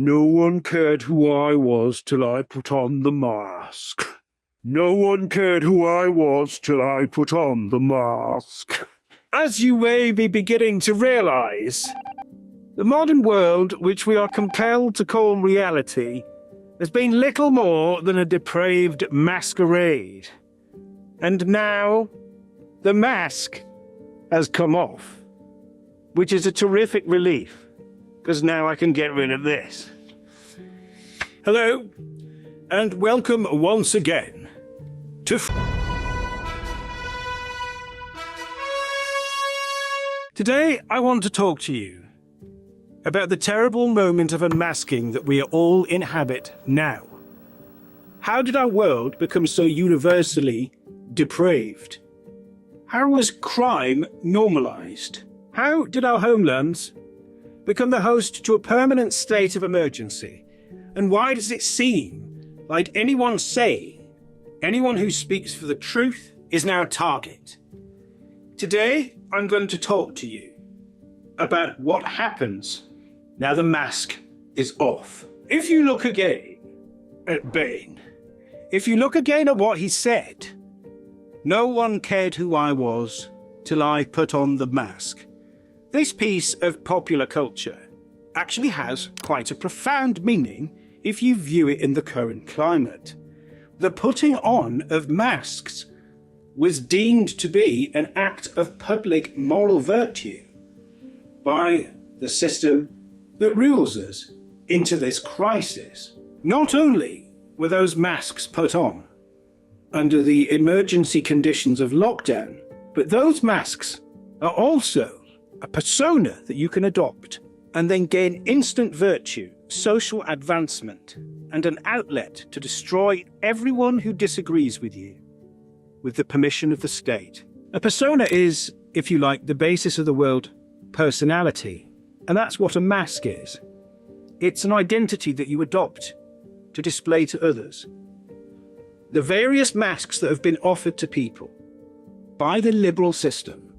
No one cared who I was till I put on the mask. No one cared who I was till I put on the mask. As you may be beginning to realize, the modern world, which we are compelled to call reality, has been little more than a depraved masquerade. And now, the mask has come off, which is a terrific relief, because now I can get rid of this. Hello, and welcome once again to... Today, I want to talk to you about the terrible moment of unmasking that we all inhabit now. How did our world become so universally depraved? How was crime normalized? How did our homelands become the host to a permanent state of emergency? And why does it seem like anyone who speaks for the truth is now a target? Today, I'm going to talk to you about what happens now the mask is off. If you look again at Bain, if you look again at what he said, no one cared who I was till I put on the mask. This piece of popular culture actually has quite a profound meaning if you view it in the current climate. The putting on of masks was deemed to be an act of public moral virtue by the system that rules us into this crisis. Not only were those masks put on under the emergency conditions of lockdown, but those masks are also a persona that you can adopt and then gain instant virtue, social advancement, and an outlet to destroy everyone who disagrees with you with the permission of the state. A persona is, if you like, the basis of the word personality, and that's what a mask is. It's an identity that you adopt to display to others. The various masks that have been offered to people by the liberal system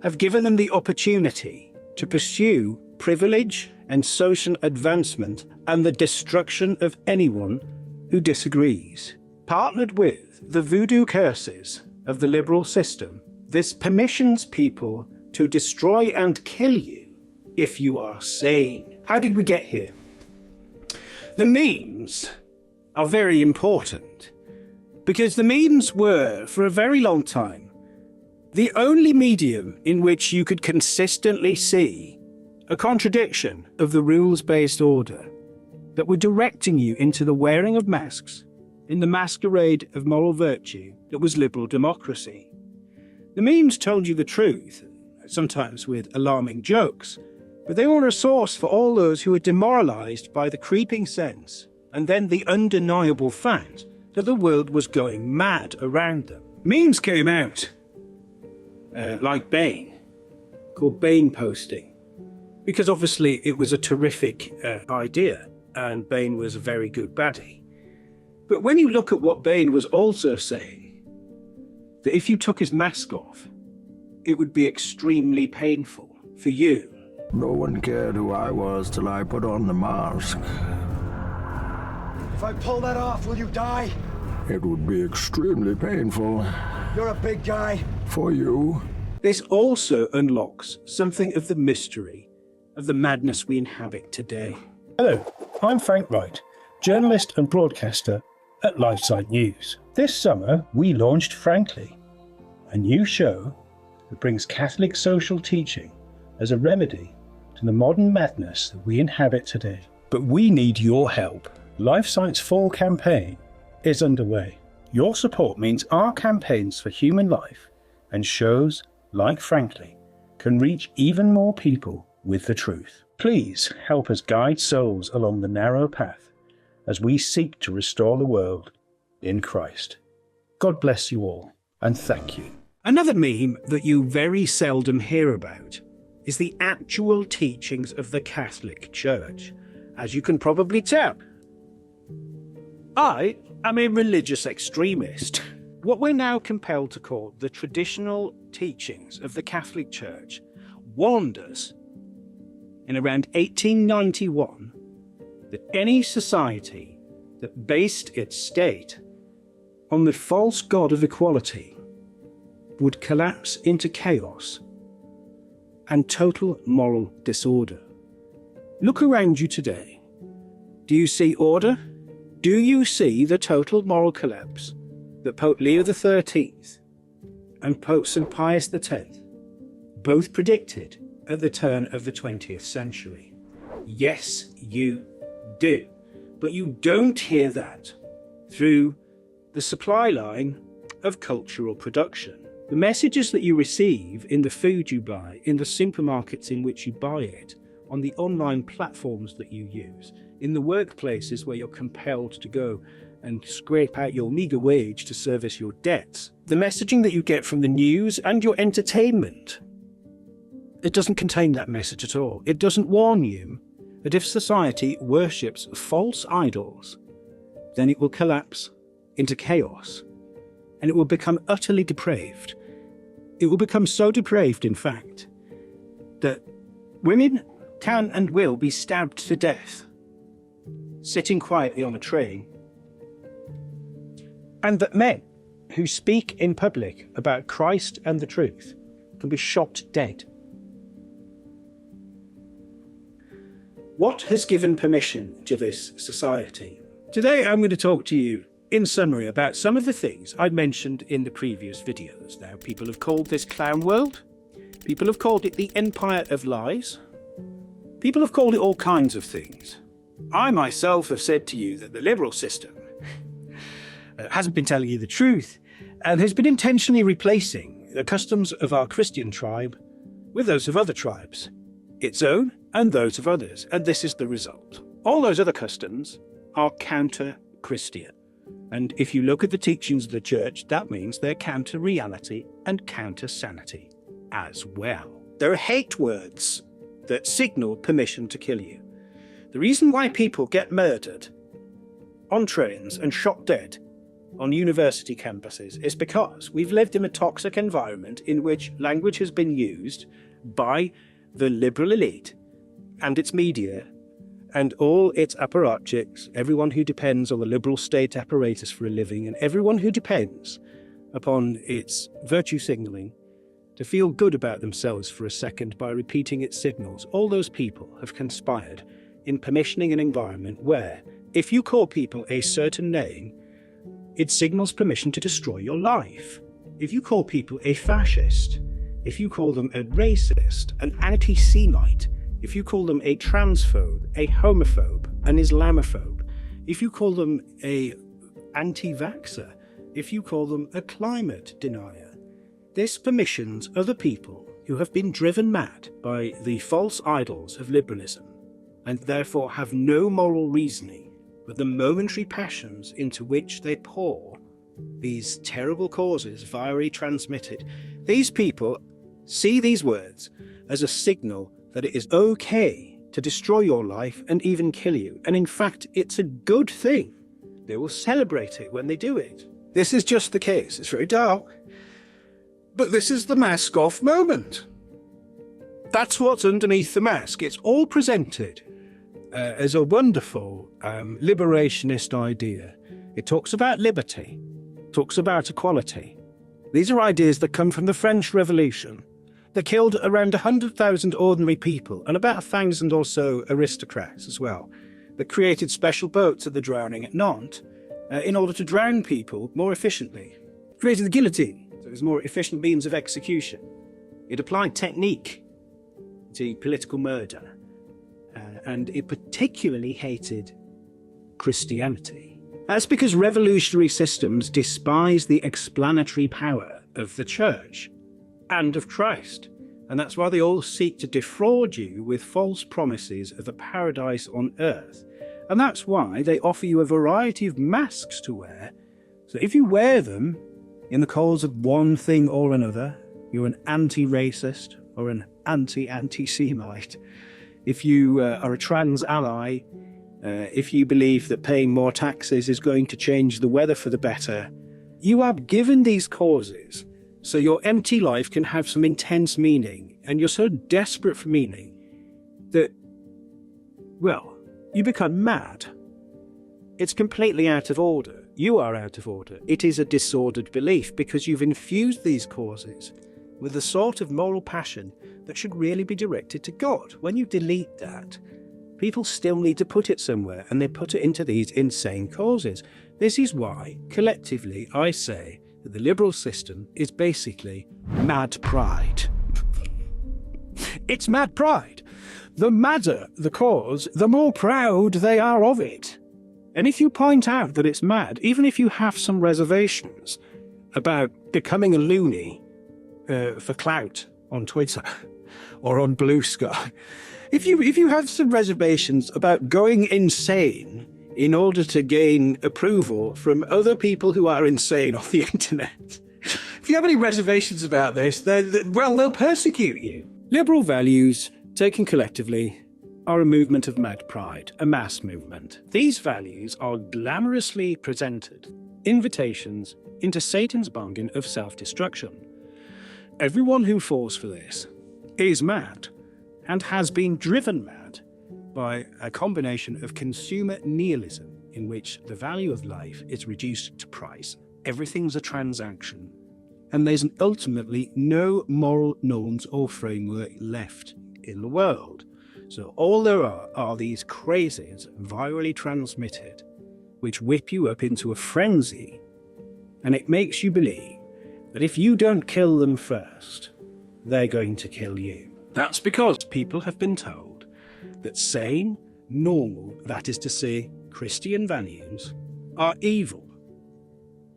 have given them the opportunity to pursue privilege and social advancement and the destruction of anyone who disagrees. Partnered with the voodoo curses of the liberal system, this permissions people to destroy and kill you if you are sane. How did we get here? The memes are very important because the memes were, for a very long time, the only medium in which you could consistently see a contradiction of the rules-based order that were directing you into the wearing of masks in the masquerade of moral virtue that was liberal democracy. The memes told you the truth, sometimes with alarming jokes, but they were a source for all those who were demoralized by the creeping sense and then the undeniable fact that the world was going mad around them. Memes came out like Bain, called Bain posting, because obviously it was a terrific idea and Bain was a very good baddie. But when you look at what Bain was also saying, that if you took his mask off, it would be extremely painful for you. No one cared who I was till I put on the mask. If I pull that off, will you die? It would be extremely painful. You're a big guy. For you. This also unlocks something of the mystery of the madness we inhabit today. Hello, I'm Frank Wright, journalist and broadcaster at LifeSite News. This summer, we launched Frankly, a new show that brings Catholic social teaching as a remedy to the modern madness that we inhabit today. But we need your help. LifeSite's fall campaign is underway. Your support means our campaigns for human life and shows like Frankly can reach even more people with the truth. Please help us guide souls along the narrow path as we seek to restore the world in Christ. God bless you all, and thank you. Another meme that you very seldom hear about is the actual teachings of the Catholic Church. As you can probably tell, I am a religious extremist. What we're now compelled to call the traditional teachings of the Catholic Church warned us in around 1891 that any society that based its state on the false god of equality would collapse into chaos and total moral disorder. Look around you today. Do you see order? Do you see the total moral collapse that Pope Leo XIII and Pope St. Pius X both predicted at the turn of the 20th century? Yes, you do. But you don't hear that through the supply line of cultural production. The messages that you receive in the food you buy, in the supermarkets in which you buy it, on the online platforms that you use, in the workplaces where you're compelled to go and scrape out your meagre wage to service your debts, the messaging that you get from the news and your entertainment, it doesn't contain that message at all. It doesn't warn you that if society worships false idols, then it will collapse into chaos and it will become utterly depraved. It will become so depraved, in fact, that women can and will be stabbed to death sitting quietly on a train, and that men who speak in public about Christ and the truth can be shot dead. What has given permission to this society? Today I'm going to talk to you in summary about some of the things I mentioned in the previous videos. Now, people have called this clown world. People have called it the empire of lies. People have called it all kinds of things. I myself have said to you that the liberal system hasn't been telling you the truth and has been intentionally replacing the customs of our Christian tribe with those of other tribes, its own and those of others, and this is the result. All those other customs are counter-Christian, and if you look at the teachings of the church, that means they're counter-reality and counter-sanity as well. There are hate words that signal permission to kill you. The reason why people get murdered on trains and shot dead on university campuses is because we've lived in a toxic environment in which language has been used by the liberal elite and its media and all its apparatchiks, everyone who depends on the liberal state apparatus for a living, and everyone who depends upon its virtue signalling to feel good about themselves for a second by repeating its signals. All those people have conspired in permissioning an environment where, if you call people a certain name, it signals permission to destroy your life. If you call people a fascist, if you call them a racist, an anti-Semite, if you call them a transphobe, a homophobe, an Islamophobe, if you call them a anti-vaxxer, if you call them a climate denier, this permissions other people who have been driven mad by the false idols of liberalism and therefore have no moral reasoning but the momentary passions into which they pour these terrible causes virally transmitted. These people see these words as a signal that it is okay to destroy your life and even kill you. And in fact, it's a good thing. They will celebrate it when they do it. This is just the case. It's very dark. But this is the mask off moment. That's what's underneath the mask. It's all presented as a wonderful liberationist idea. It talks about liberty, talks about equality. These are ideas that come from the French Revolution. They killed around 100,000 ordinary people and about 1,000 or so aristocrats as well. That created special boats at the drowning at Nantes in order to drown people more efficiently. Created the guillotine, so it was a more efficient means of execution. It applied technique to political murder. And it particularly hated Christianity. That's because revolutionary systems despise the explanatory power of the church and of Christ. And that's why they all seek to defraud you with false promises of a paradise on earth. And that's why they offer you a variety of masks to wear. So if you wear them in the cause of one thing or another, you're an anti-racist or an anti-Semite. If you are a trans ally, if you believe that paying more taxes is going to change the weather for the better, you are given these causes so your empty life can have some intense meaning, and you're so desperate for meaning that, well, you become mad. It's completely out of order. You are out of order. It is a disordered belief because you've infused these causes with the sort of moral passion that should really be directed to God. When you delete that, people still need to put it somewhere, and they put it into these insane causes. This is why, collectively, I say that the liberal system is basically mad pride. It's mad pride. The madder the cause, the more proud they are of it. And if you point out that it's mad, even if you have some reservations about becoming a loony for clout on Twitter or on Blue Sky, if you have some reservations about going insane in order to gain approval from other people who are insane on the internet, if you have any reservations about this, they'll persecute you. Liberal values, taken collectively, are a movement of mad pride, a mass movement. These values are glamorously presented, invitations into Satan's bargain of self-destruction. Everyone who falls for this is mad, and has been driven mad by a combination of consumer nihilism in which the value of life is reduced to price. Everything's a transaction, and there's ultimately no moral norms or framework left in the world. So all there are these crazes virally transmitted, which whip you up into a frenzy, and it makes you believe that if you don't kill them first, they're going to kill you. That's because people have been told that sane, normal, that is to say, Christian values, are evil.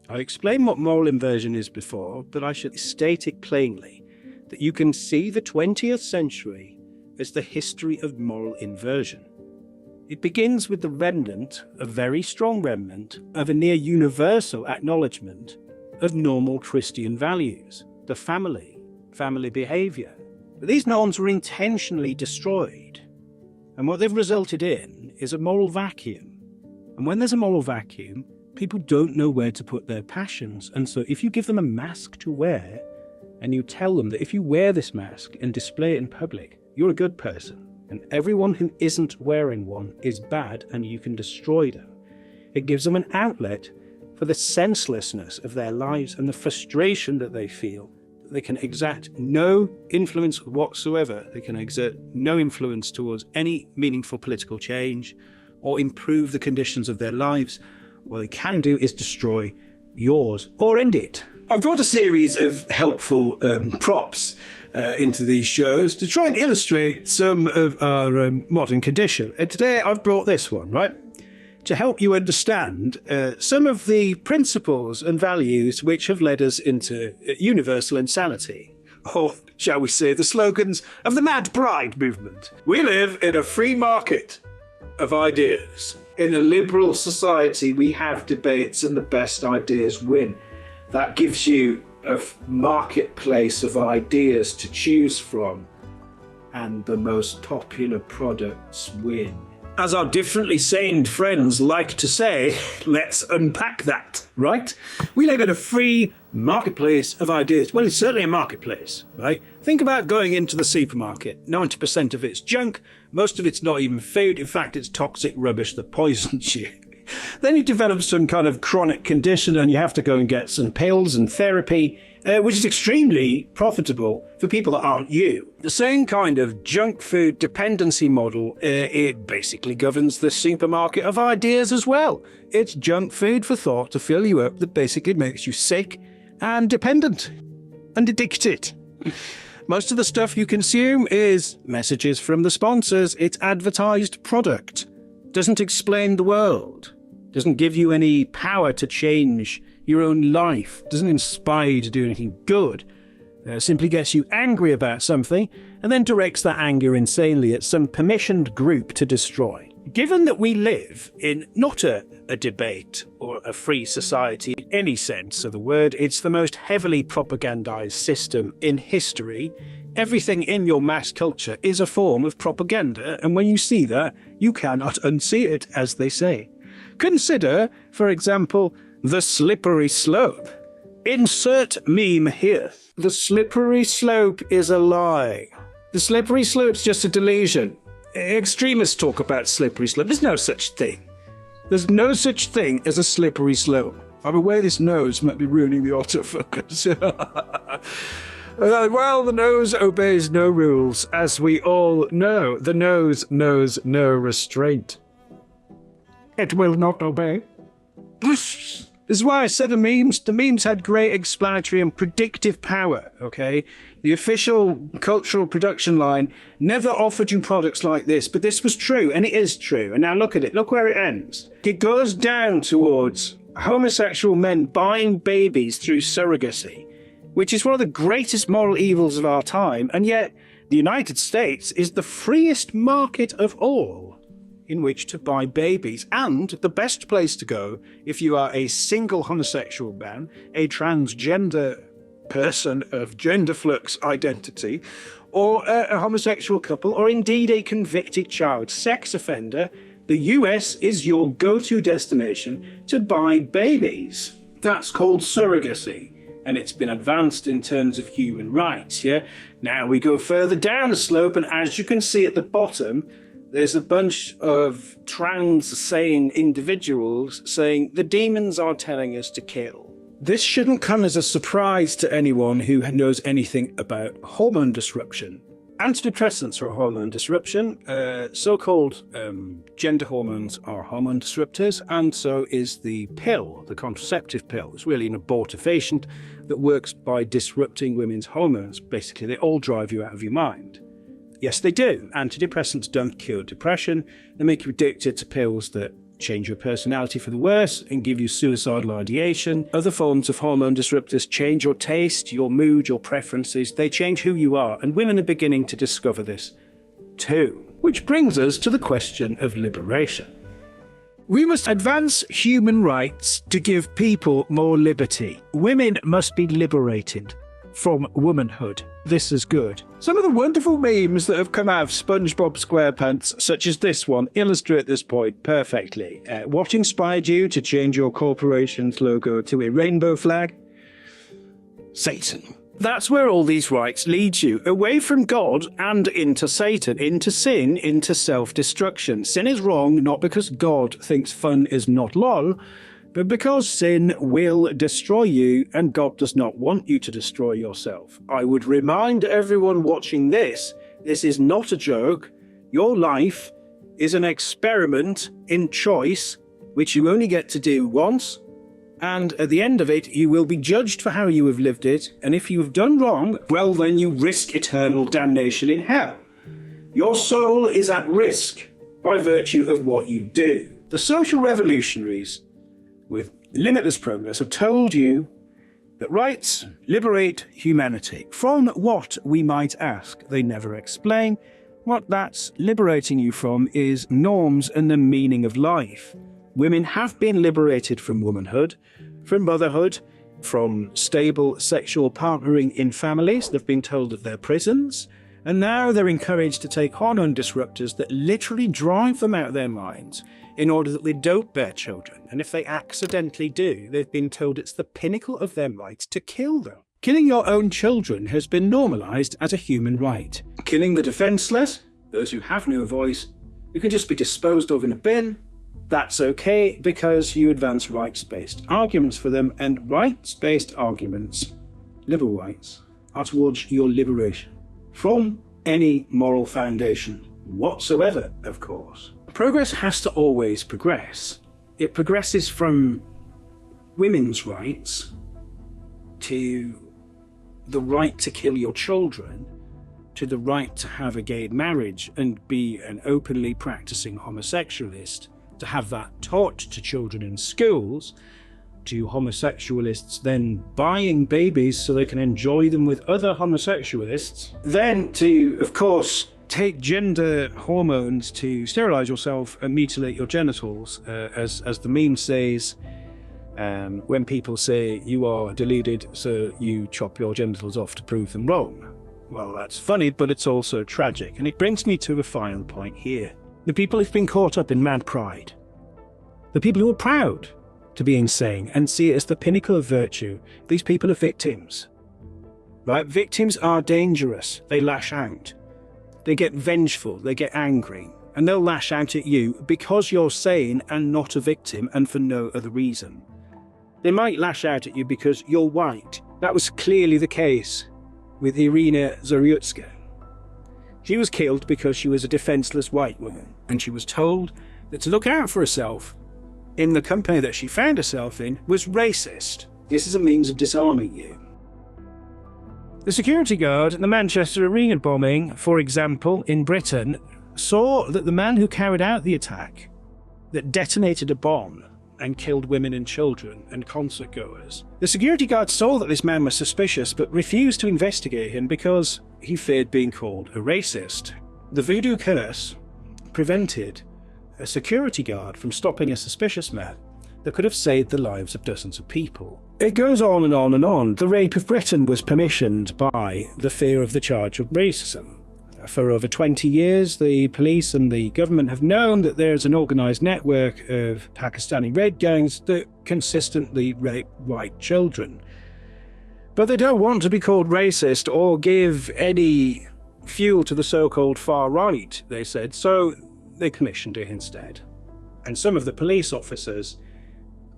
I explained what moral inversion is before, but I should state it plainly, that you can see the 20th century as the history of moral inversion. It begins with the remnant, a very strong remnant, of a near universal acknowledgement of normal Christian values, the family behaviour. But these norms were intentionally destroyed, and what they've resulted in is a moral vacuum. And when there's a moral vacuum, people don't know where to put their passions, and so if you give them a mask to wear, and you tell them that if you wear this mask and display it in public, you're a good person, and everyone who isn't wearing one is bad and you can destroy them. It gives them an outlet for the senselessness of their lives and the frustration that they feel. They can exert no influence whatsoever. They can exert no influence towards any meaningful political change or improve the conditions of their lives. What they can do is destroy yours or end it. I've brought a series of helpful props into these shows to try and illustrate some of our modern condition. And today I've brought this one, right? To help you understand some of the principles and values which have led us into universal insanity. Or, shall we say, the slogans of the Mad Pride movement. We live in a free market of ideas. In a liberal society, we have debates and the best ideas win. That gives you a marketplace of ideas to choose from, and the most popular products win. As our differently saned friends like to say, let's unpack that, right? We live in a free marketplace of ideas. Well, it's certainly a marketplace, right? Think about going into the supermarket. 90% of it's junk. Most of it's not even food. In fact, it's toxic rubbish that poisons you. Then you develop some kind of chronic condition and you have to go and get some pills and therapy, which is extremely profitable for people that aren't you. The same kind of junk food dependency model, it basically governs the supermarket of ideas as well. It's junk food for thought to fill you up that basically makes you sick and dependent and addicted. Most of the stuff you consume is messages from the sponsors. It's advertised product. Doesn't explain the world. Doesn't give you any power to change your own life. Doesn't inspire you to do anything good. Simply gets you angry about something and then directs that anger insanely at some permissioned group to destroy. Given that we live in not a debate or a free society in any sense of the word, it's the most heavily propagandized system in history. Everything in your mass culture is a form of propaganda, and when you see that, you cannot unsee it, as they say. Consider, for example, the slippery slope. Insert meme here. The slippery slope is a lie. The slippery slope's just a delusion. extremists talk about slippery slope. There's no such thing. There's no such thing as a slippery slope. By the way, this nose might be ruining the autofocus. Well, the nose obeys no rules. As we all know, the nose knows no restraint. It will not obey. This is why I said the memes had great explanatory and predictive power, okay? The official cultural production line never offered you products like this, but this was true, and it is true. And now look at it. Look where it ends. It goes down towards homosexual men buying babies through surrogacy, which is one of the greatest moral evils of our time, and yet the United States is the freest market of all in which to buy babies, and the best place to go if you are a single homosexual man, a transgender person of gender flux identity, or a homosexual couple, or indeed a convicted child sex offender. The US is your go-to destination to buy babies. That's called surrogacy. And it's been advanced in terms of human rights, yeah? Now we go further down the slope, and as you can see at the bottom, there's a bunch of trans-sane individuals saying the demons are telling us to kill. This shouldn't come as a surprise to anyone who knows anything about hormone disruption. Antidepressants are hormone disruption. So-called gender hormones are hormone disruptors, and so is the pill, the contraceptive pill. It's really an abortifacient that works by disrupting women's hormones. Basically, they all drive you out of your mind. Yes, they do. Antidepressants don't cure depression. They make you addicted to pills that change your personality for the worse and give you suicidal ideation. Other forms of hormone disruptors change your taste, your mood, your preferences. They change who you are, and women are beginning to discover this too. Which brings us to the question of liberation. We must advance human rights to give people more liberty. Women must be liberated from womanhood. This is good. Some of the wonderful memes that have come out of SpongeBob SquarePants, such as this one, illustrate this point perfectly. What inspired you to change your corporation's logo to a rainbow flag? Satan. That's where all these rights lead you, away from God and into Satan, into sin, into self-destruction. Sin is wrong, not because God thinks fun is not lol, but because sin will destroy you, and God does not want you to destroy yourself. I would remind everyone watching this is not a joke. Your life is an experiment in choice, which you only get to do once, and at the end of it, you will be judged for how you have lived it, and if you have done wrong, well, then you risk eternal damnation in hell. Your soul is at risk by virtue of what you do. The social revolutionaries with limitless progress have told you that rights liberate humanity. From what, we might ask? They never explain. What that's liberating you from is norms and the meaning of life. Women have been liberated from womanhood, from motherhood, from stable sexual partnering in families. They've been told that they're prisons, and now they're encouraged to take hormone disruptors that literally drive them out of their minds in order that they don't bear children. And if they accidentally do, they've been told it's the pinnacle of their rights to kill them. Killing your own children has been normalized as a human right. Killing the defenseless, those who have no voice, who can just be disposed of in a bin, that's okay because you advance rights-based arguments for them, and rights-based arguments, liberal rights, are towards your liberation from any moral foundation whatsoever, of course. Progress has to always progress. It progresses from women's rights to the right to kill your children, to the right to have a gay marriage and be an openly practicing homosexualist, to have that taught to children in schools, to homosexualists then buying babies so they can enjoy them with other homosexualists, then to, of course, take gender hormones to sterilize yourself and mutilate your genitals, as the meme says, when people say you are deluded, so you chop your genitals off to prove them wrong. Well, that's funny, but it's also tragic, and it brings me to a final point here. The people who've been caught up in mad pride, the people who are proud to be insane and see it as the pinnacle of virtue, these people are victims. Right? Victims are dangerous. They lash out. They get vengeful, they get angry, and they'll lash out at you because you're sane and not a victim and for no other reason. They might lash out at you because you're white. That was clearly the case with Irina Zaryutska. She was killed because she was a defenseless white woman, and she was told that to look out for herself in the company that she found herself in was racist. This is a means of disarming you. The security guard at the Manchester Arena bombing, for example, in Britain, saw that the man who carried out the attack, that detonated a bomb and killed women and children and concert goers. The security guard saw that this man was suspicious but refused to investigate him because he feared being called a racist. The voodoo curse prevented a security guard from stopping a suspicious man that could have saved the lives of dozens of people. It goes on and on and on. The rape of Britain was permissioned by the fear of the charge of racism. For over 20 years, the police and the government have known that there's an organised network of Pakistani rape gangs that consistently rape white children. But they don't want to be called racist or give any fuel to the so-called far right, they said, so they commissioned it instead. And some of the police officers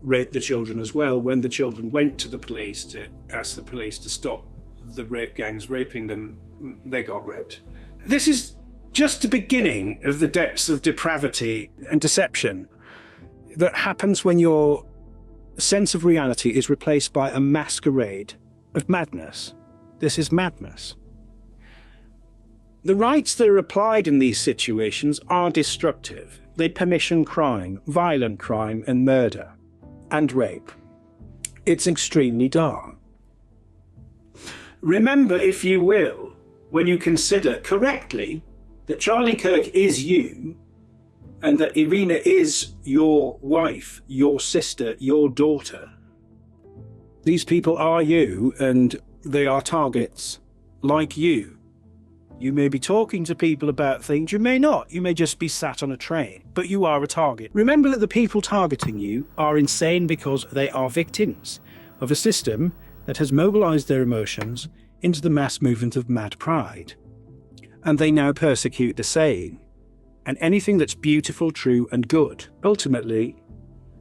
raped the children as well when the children went to the police to ask the police to stop the rape gangs raping them. They got raped. This is just the beginning of the depths of depravity and deception that happens when your sense of reality is replaced by a masquerade of madness. This is madness. The rights that are applied in these situations are destructive. They permission crime, violent crime and murder and rape. It's extremely dark. Remember, if you will, when you consider correctly that Charlie Kirk is you and that Irina is your wife, your sister, your daughter. These people are you and they are targets like you. You may be talking to people about things, you may not. You may just be sat on a train, but you are a target. Remember that the people targeting you are insane because they are victims of a system that has mobilized their emotions into the mass movement of mad pride. And they now persecute the sane. And anything that's beautiful, true and good. Ultimately,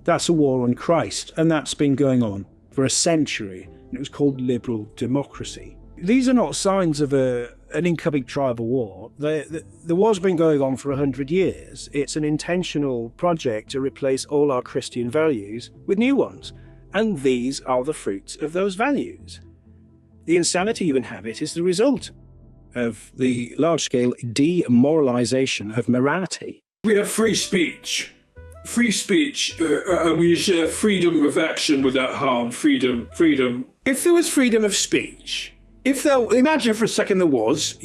that's a war on Christ, and that's been going on for a century. And it was called liberal democracy. These are not signs of an incoming tribal war. The war's been going on for 100 years. It's an intentional project to replace all our Christian values with new ones. And these are the fruits of those values. The insanity you inhabit is the result of the large-scale demoralization of morality. We have free speech. Free speech, we share freedom of action without harm, freedom. If there was freedom of speech, imagine for a second there was,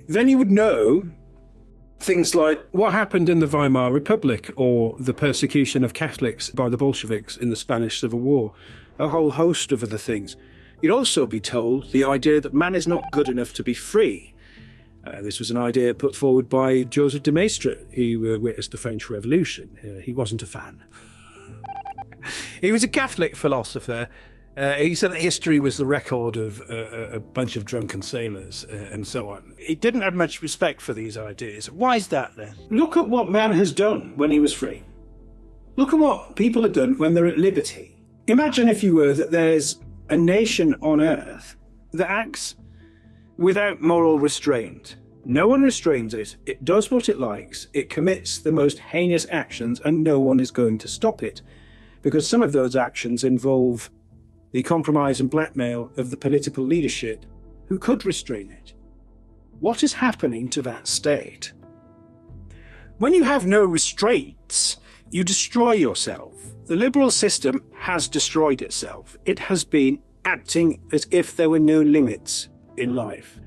then you would know things like what happened in the Weimar Republic or the persecution of Catholics by the Bolsheviks in the Spanish Civil War, a whole host of other things. You'd also be told the idea that man is not good enough to be free. This was an idea put forward by Joseph de Maistre, who witnessed the French Revolution. He wasn't a fan. He was a Catholic philosopher. He said that history was the record of a bunch of drunken sailors and so on. He didn't have much respect for these ideas. Why is that then? Look at what man has done when he was free. Look at what people have done when they're at liberty. Imagine, if you were, that there's a nation on earth that acts without moral restraint. No one restrains it. It does what it likes. It commits the most heinous actions and no one is going to stop it. Because some of those actions involve the compromise and blackmail of the political leadership who could restrain it. What is happening to that state? When you have no restraints, you destroy yourself. The liberal system has destroyed itself. It has been acting as if there were no limits in life.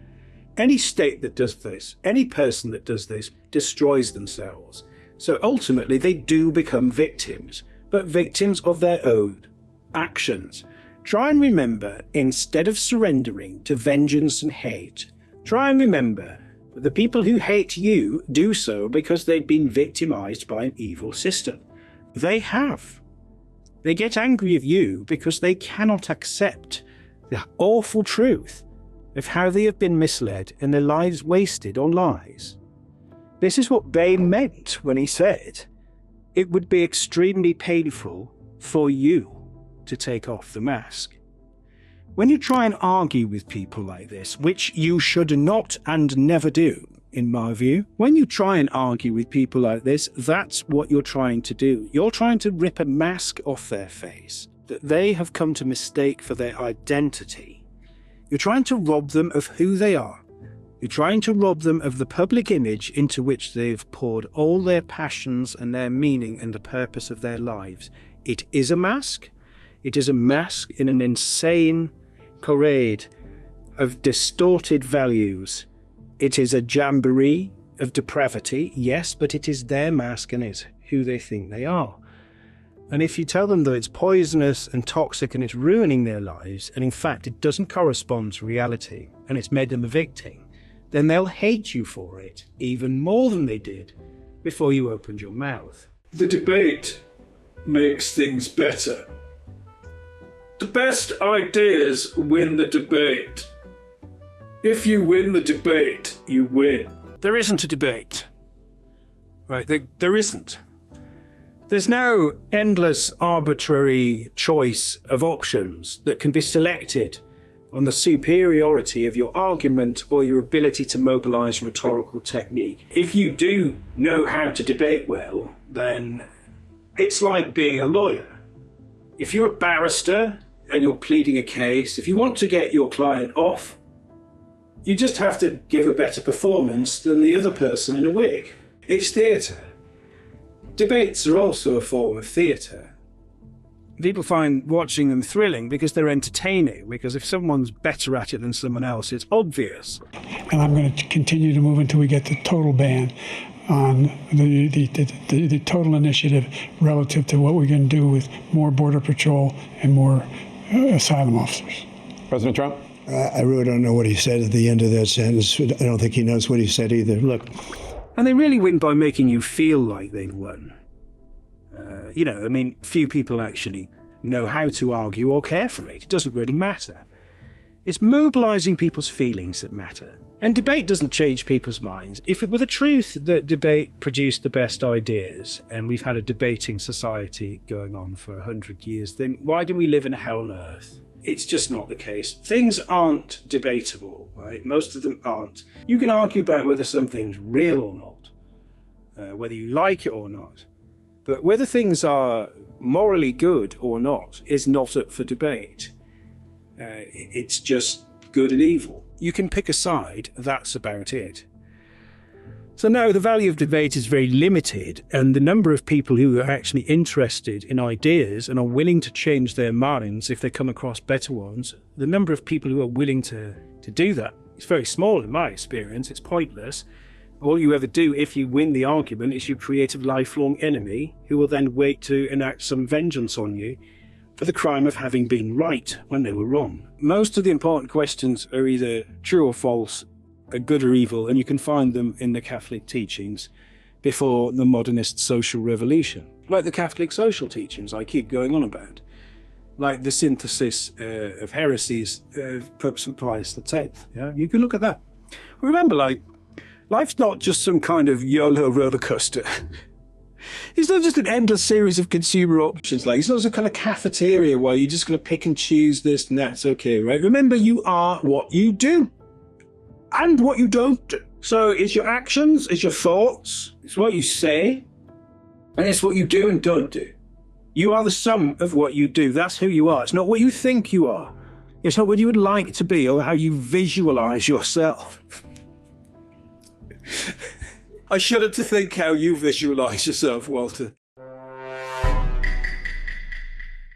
Any state that does this, any person that does this, destroys themselves. So ultimately they do become victims, but victims of their own actions. Try and remember, instead of surrendering to vengeance and hate, try and remember that the people who hate you do so because they've been victimized by an evil system. They have. They get angry at you because they cannot accept the awful truth of how they have been misled and their lives wasted on lies. This is what Bain meant when he said it would be extremely painful for you to take off the mask. When you try and argue with people like this, which you should not and never do, in my view, when you try and argue with people like this, that's what you're trying to do. You're trying to rip a mask off their face that they have come to mistake for their identity. You're trying to rob them of who they are. You're trying to rob them of the public image into which they've poured all their passions and their meaning and the purpose of their lives. It is a mask. It is a mask in an insane parade of distorted values. It is a jamboree of depravity, yes, but it is their mask and it's who they think they are. And if you tell them that it's poisonous and toxic and it's ruining their lives, and in fact it doesn't correspond to reality and it's made them a victim, then they'll hate you for it even more than they did before you opened your mouth. The debate makes things better. The best ideas win the debate. If you win the debate, you win. There isn't a debate. Right, there isn't. There's no endless arbitrary choice of options that can be selected on the superiority of your argument or your ability to mobilize rhetorical technique. If you do know how to debate well, then it's like being a lawyer. If you're a barrister and you're pleading a case, if you want to get your client off, you just have to give a better performance than the other person in a wig. It's theatre. Debates are also a form of theatre. People find watching them thrilling because they're entertaining, because if someone's better at it than someone else, it's obvious. And I'm going to continue to move until we get the total ban on the total initiative relative to what we're going to do with more Border Patrol and more asylum officers. President Trump? I really don't know what he said at the end of that sentence. I don't think he knows what he said either. Look. And they really win by making you feel like they've won. Few people actually know how to argue or care for it. It doesn't really matter. It's mobilizing people's feelings that matter. And debate doesn't change people's minds. If it were the truth that debate produced the best ideas, and we've had a debating society going on for 100 years, then why do we live in hell on earth? It's just not the case. Things aren't debatable, right? Most of them aren't. You can argue about whether something's real or not, whether you like it or not. But whether things are morally good or not is not up for debate. It's just good and evil. You can pick a side, that's about it. So no, the value of debate is very limited, and the number of people who are actually interested in ideas and are willing to change their minds if they come across better ones, the number of people who are willing to do that is very small in my experience. It's pointless. All you ever do if you win the argument is you create a lifelong enemy who will then wait to enact some vengeance on you for the crime of having been right when they were wrong. Most of the important questions are either true or false, are good or evil, and you can find them in the Catholic teachings before the modernist social revolution. Like the Catholic social teachings I keep going on about. Like the synthesis of heresies of Pope St. Pius X. Yeah? You can look at that. Remember, life's not just some kind of YOLO roller coaster. It's not just an endless series of consumer options. It's not some kind of cafeteria where you're just going to pick and choose this and that's okay, right? Remember, you are what you do and what you don't do. So it's your actions, it's your thoughts, it's what you say, and it's what you do and don't do. You are the sum of what you do. That's who you are. It's not what you think you are. It's not what you would like to be or how you visualize yourself. I shudder to think how you visualize yourself, Walter.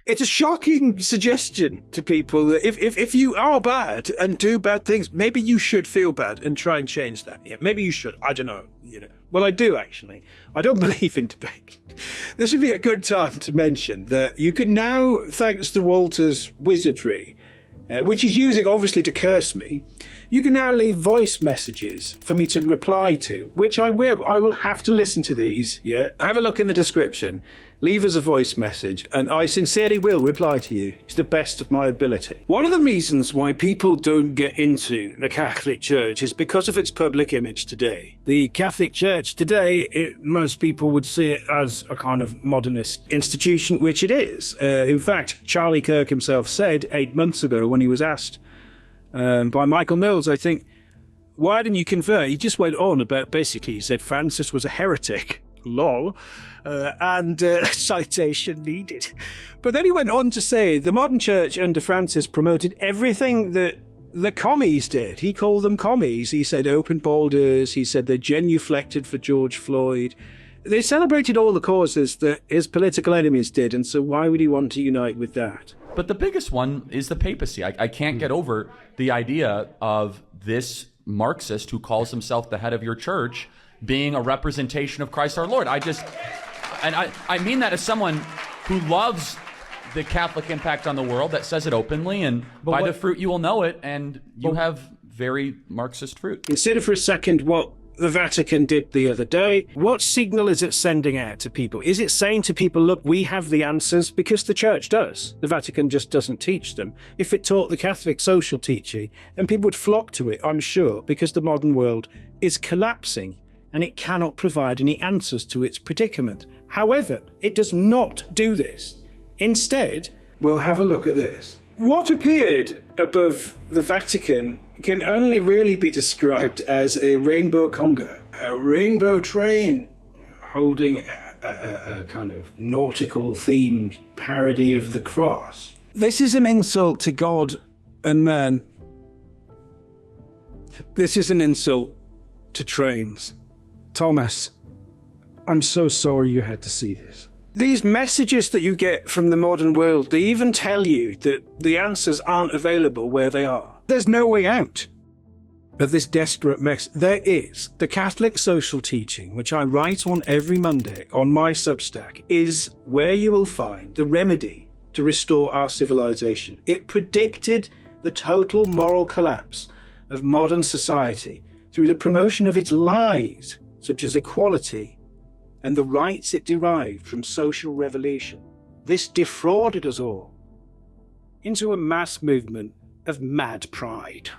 It's a shocking suggestion to people that if you are bad and do bad things, maybe you should feel bad and try and change that. Yeah, maybe you should. I don't know. Well, I do actually. I don't believe in debate. This would be a good time to mention that you can now, thanks to Walter's wizardry, which he's using obviously to curse me, you can now leave voice messages for me to reply to, which I will. I will have to listen to these. Yeah, have a look in the description. leave us a voice message, and I sincerely will reply to you to the best of my ability. One of the reasons why people don't get into the Catholic Church is because of its public image today. The Catholic Church today, most people would see it as a kind of modernist institution, which it is. In fact, Charlie Kirk himself said 8 months ago when he was asked by Michael Mills, I think, why didn't you convert? He just went on about, basically, he said Francis was a heretic. Lol. And citation needed. But then he went on to say the modern church under Francis promoted everything that the commies did. He called them commies. He said open borders. He said they genuflected for George Floyd. They celebrated all the causes that his political enemies did, and so why would he want to unite with that? But the biggest one is the papacy. I can't get over the idea of this Marxist who calls himself the head of your church being a representation of Christ our Lord. I mean that as someone who loves the Catholic impact on the world, that says it openly, and by the fruit you will know it, and you have very Marxist fruit. Consider for a second what the Vatican did the other day. What signal is it sending out to people? Is it saying to people, look, we have the answers? Because the church does. The Vatican just doesn't teach them. If it taught the Catholic social teaching, then people would flock to it, I'm sure, because the modern world is collapsing and it cannot provide any answers to its predicament. However, it does not do this. Instead, we'll have a look at this. What appeared above the Vatican can only really be described as a rainbow conga, a rainbow train holding a kind of nautical themed parody of the cross. This is an insult to God and man. This is an insult to trains. Thomas, I'm so sorry you had to see this. These messages that you get from the modern world, they even tell you that the answers aren't available where they are. There's no way out of this desperate mess. There is. The Catholic social teaching, which I write on every Monday on my Substack, is where you will find the remedy to restore our civilization. It predicted the total moral collapse of modern society through the promotion of its lies, such as equality and the rights it derived from social revolution. This defrauded us all into a mass movement of mad pride.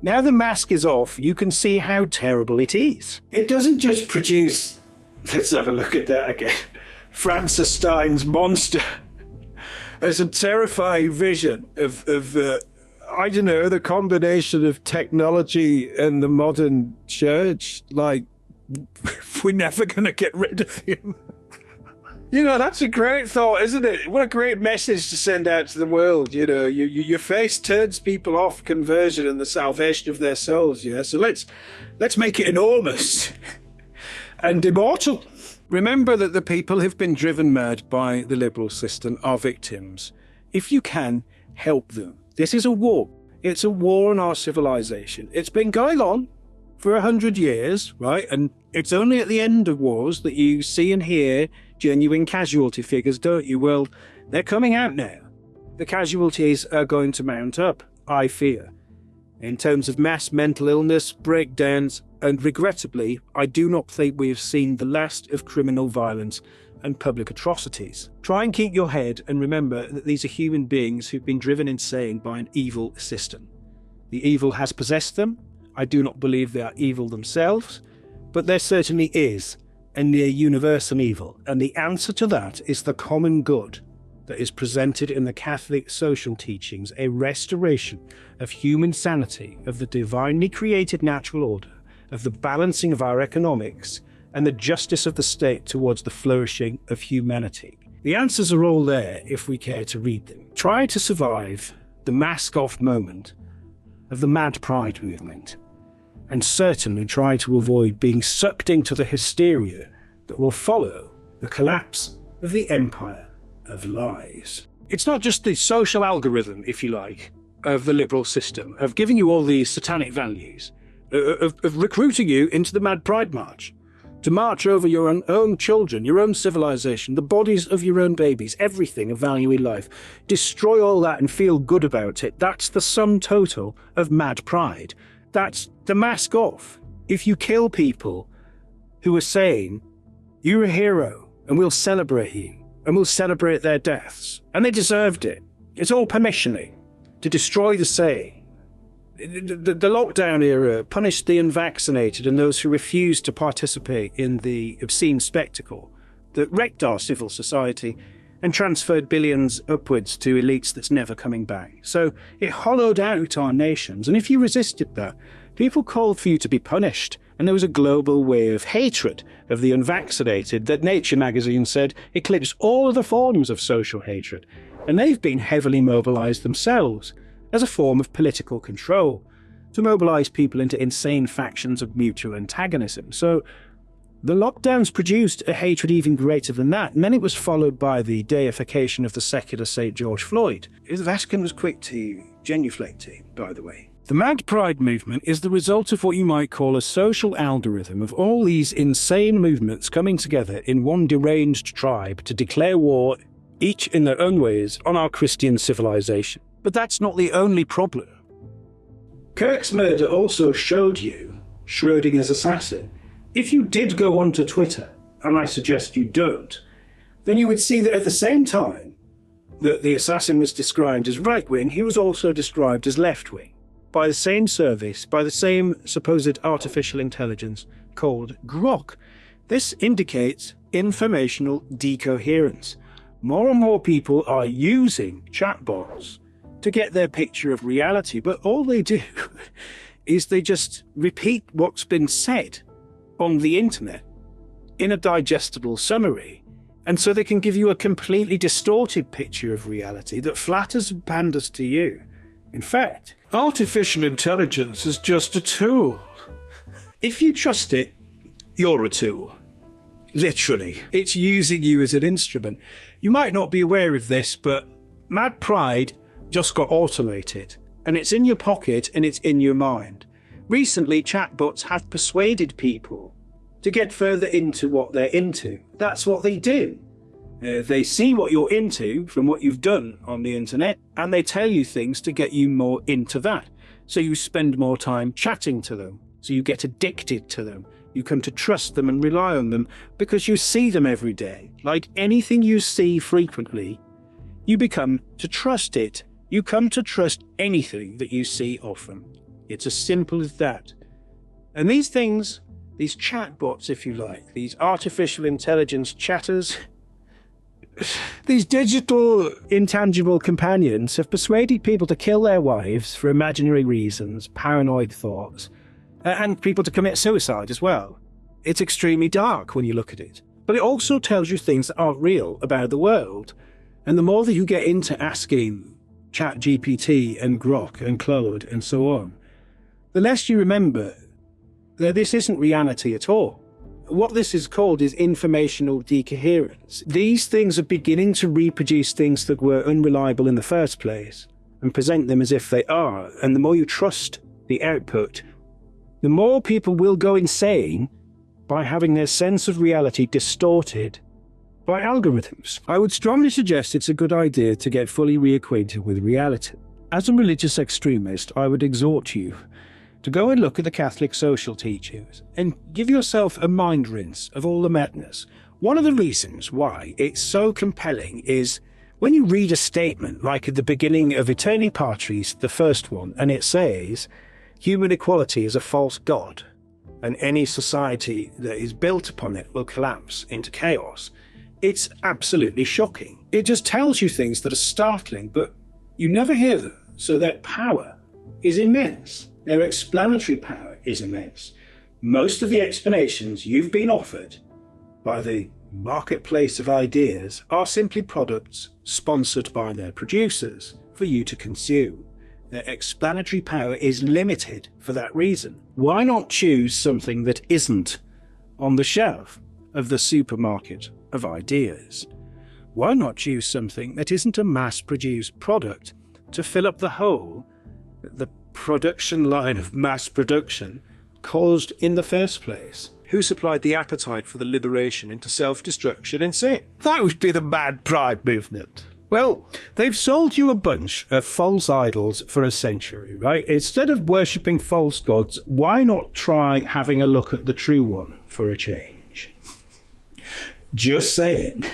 Now the mask is off, you can see how terrible it is. It doesn't just produce, let's have a look at that again, Frankenstein's monster as a terrifying vision of I don't know, the combination of technology and the modern church. Like, we're never going to get rid of him. You know, that's a great thought, isn't it? What a great message to send out to the world. You know, your face turns people off conversion and the salvation of their souls. Yeah, so let's make it enormous and immortal. Remember that the people who've been driven mad by the liberal system are victims. If you can, help them. This is a war. It's a war on our civilization. It's been going on for 100 years, right? And it's only at the end of wars that you see and hear genuine casualty figures, don't you? Well, they're coming out now. The casualties are going to mount up, I fear, in terms of mass mental illness, breakdowns, and regrettably, I do not think we have seen the last of criminal violence and public atrocities. Try and keep your head and remember that these are human beings who've been driven insane by an evil system. The evil has possessed them. I do not believe they are evil themselves, but there certainly is a near universal evil, and the answer to that is the common good that is presented in the Catholic social teachings, a restoration of human sanity, of the divinely created natural order, of the balancing of our economics, and the justice of the state towards the flourishing of humanity. The answers are all there if we care to read them. Try to survive the mask-off moment of the mad pride movement, and certainly try to avoid being sucked into the hysteria that will follow the collapse of the empire of lies. It's not just the social algorithm, if you like, of the liberal system, of giving you all these satanic values, of recruiting you into the mad pride march, to march over your own children, your own civilization, the bodies of your own babies, everything of value in life. Destroy all that and feel good about it. That's the sum total of mad pride. That's the mask off. If you kill people who are saying, you're a hero, and we'll celebrate you, and we'll celebrate their deaths. And they deserved it. It's all permissioning to destroy the sane. The lockdown era punished the unvaccinated and those who refused to participate in the obscene spectacle that wrecked our civil society and transferred billions upwards to elites that's never coming back. So it hollowed out our nations, and if you resisted that, people called for you to be punished, and there was a global wave of hatred of the unvaccinated that Nature magazine said eclipsed all other forms of social hatred, and they've been heavily mobilised themselves as a form of political control, to mobilise people into insane factions of mutual antagonism. So the lockdowns produced a hatred even greater than that, and then it was followed by the deification of the secular St. George Floyd. The Vatican was quick to genuflect to, by the way. The Mad Pride movement is the result of what you might call a social algorithm of all these insane movements coming together in one deranged tribe to declare war, each in their own ways, on our Christian civilization. But that's not the only problem. Kirk's murder also showed you Schrodinger's assassin. If you did go onto Twitter, and I suggest you don't, then you would see that at the same time that the assassin was described as right-wing, he was also described as left-wing by the same service, by the same supposed artificial intelligence called Grok. This indicates informational decoherence. More and more people are using chatbots to get their picture of reality, but all they do is they just repeat what's been said on the internet in a digestible summary, and so they can give you a completely distorted picture of reality that flatters and panders to you. In fact, artificial intelligence is just a tool. If you trust it, you're a tool. Literally. It's using you as an instrument. You might not be aware of this, but Mad Pride just got automated, and it's in your pocket and it's in your mind. Recently, chatbots have persuaded people to get further into what they're into. That's what they do. They see what you're into from what you've done on the internet, and they tell you things to get you more into that. So you spend more time chatting to them. So you get addicted to them. You come to trust them and rely on them because you see them every day. Like anything you see frequently, you become to trust it. You come to trust anything that you see often. It's as simple as that. And these things, these chatbots, if you like, these artificial intelligence chatters, these digital intangible companions have persuaded people to kill their wives for imaginary reasons, paranoid thoughts, and people to commit suicide as well. It's extremely dark when you look at it. But it also tells you things that aren't real about the world. And the more that you get into asking ChatGPT and Grok and Claude and so on, the less you remember that this isn't reality at all. What this is called is informational decoherence. These things are beginning to reproduce things that were unreliable in the first place and present them as if they are. And the more you trust the output, the more people will go insane by having their sense of reality distorted by algorithms. I would strongly suggest it's a good idea to get fully reacquainted with reality. As a religious extremist, I would exhort you to go and look at the Catholic social teachings and give yourself a mind rinse of all the madness. One of the reasons why it's so compelling is when you read a statement like at the beginning of Aeterni Patris, the first one, and it says, human equality is a false god, and any society that is built upon it will collapse into chaos. It's absolutely shocking. It just tells you things that are startling, but you never hear them. So their power is immense. Their explanatory power is immense. Most of the explanations you've been offered by the marketplace of ideas are simply products sponsored by their producers for you to consume. Their explanatory power is limited for that reason. Why not choose something that isn't on the shelf of the supermarket of ideas? Why not choose something that isn't a mass-produced product to fill up the hole that the production line of mass production caused in the first place? Who supplied the appetite for the liberation into self-destruction and sin? That would be the Mad Pride movement. Well, they've sold you a bunch of false idols for a century, right? Instead of worshipping false gods, why not try having a look at the true one for a change? Just saying.